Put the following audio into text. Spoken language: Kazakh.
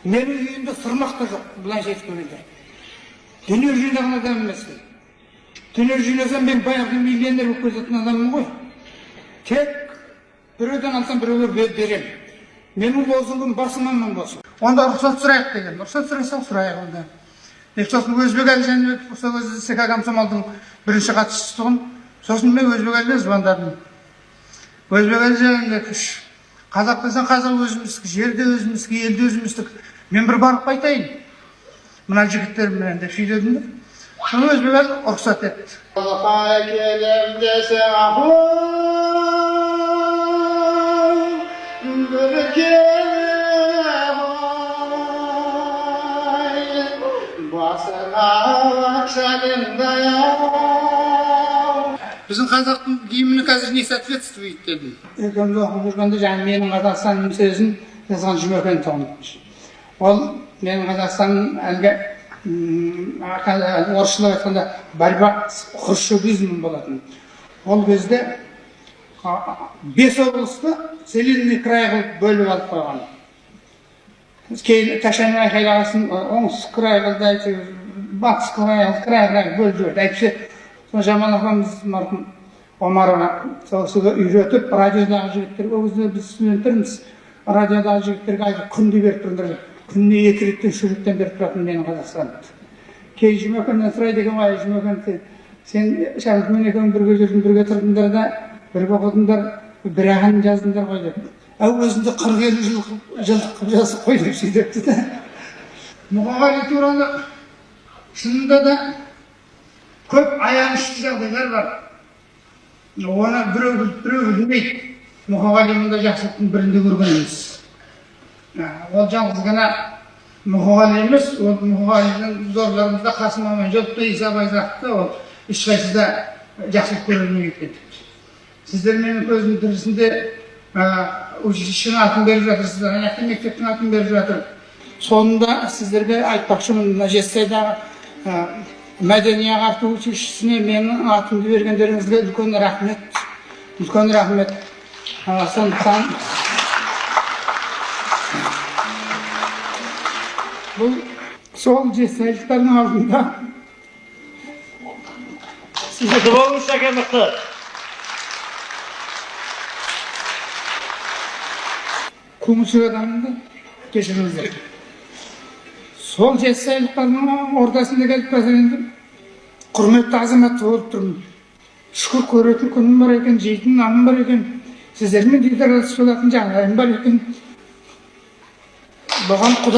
Менің үйімде сырмақ та жоқ, былайша айтқанда. Дүние жинаған адам емеспін. Дүние жинасам мен баяғы миллионер болып кететін адаммын ғой. Тек біреуден алсам біреуге берем. Менің лозунгым басымнан болсын. Онда рұқсат сұрайық деген. Рұқсат сұрайсақ сұрайық онда. Сосын Өзбек Әлі Жәнібеков сол кезде СК комсомолдың бірінші хатшысы тұғын. Сосын мен Өзбек Әліге звондадым. Өзбек Әлі Жәнібеков, қазақ десең қазақ өзіміздікі, жерде өзіміздікі, елде өзіміздікі. Мен бір барып қайтайын. Мына жігіттеріммен деп сөйледім. Соны Өзбек Әлі рұқсат етті. Келем десең біздің қазақтың гимні қазір не соответствует дедім. Екеуміз оқып жүргенде жаңа менің Қазақстаным сөзін жазған Жұмекен тұғын. Ол менің Қазақстаным әлгі орысшылап айтқанда борьба с хрущевизмом болатын. Ол кезде 5 облысты целинный край қылып бөліп алып қойған. Кейін Ташаны айқайлағасын оңтүстік край қылды, батыс край бөліп жіберді. Әйтпесе Жамал ағамыз марқұм Омарова соғысуға үйретіп, радиодағы жігіттерге, ол кезде біз студенттерміз, радиодағы жігіттерге айтып күнде беріп тұрыңдар. Күнде 2 реттен 3 реттен беріп тұратын менің Қазақстанымды. Кейін Жұмекеннен сұрайды екен, ай Жұмекен, сен Шәріпмен екеуің бірге жүрдің, бірге тұрдыңдар да, бірге оқыдыңдар, бір ағын жаздыңдар ғой деп. Өзінде 40-50 жыл жазып қой деп сөйтепті да. Мұқағали туралы шынында да көп аянышты жағдайлар бар. Оны біреу білмейді. Мұқағали мұнда жақсылықтың бірінде көрген емес. Ол жалғыз ғана Мұқағали емес, ол Мұқағалидың зорларымызда Қасым Аманжолов та Иса Байзақовты ол ешқайсыда жақсылық көрілмей кеткен. Сіздер менің көзімнің тірісінде училищенің атын беріп жатырсыздар, аяқты мектептің атын беріп жатыр. Сонда сіздерге айтпақшымын, мына Жетісайдағы мәдени ағарту училищесіне менің атымды бергендеріңізге үлкен рахмет. Үлкен рахмет. Сондықтан бұл сол жетісайлықтардың алдында сіздерге болыңыз шәкен мықты. көңілшек адамды кешіріңіздер. Сол жетісайлықтардың ортасында келіп енді құрметті азамат болып тұрмын. Шүкір көретін күнім бар екен, жейтін наным бар екен, сіздермен дидарласып болатын жағдайым бар екен. Бұған Құдай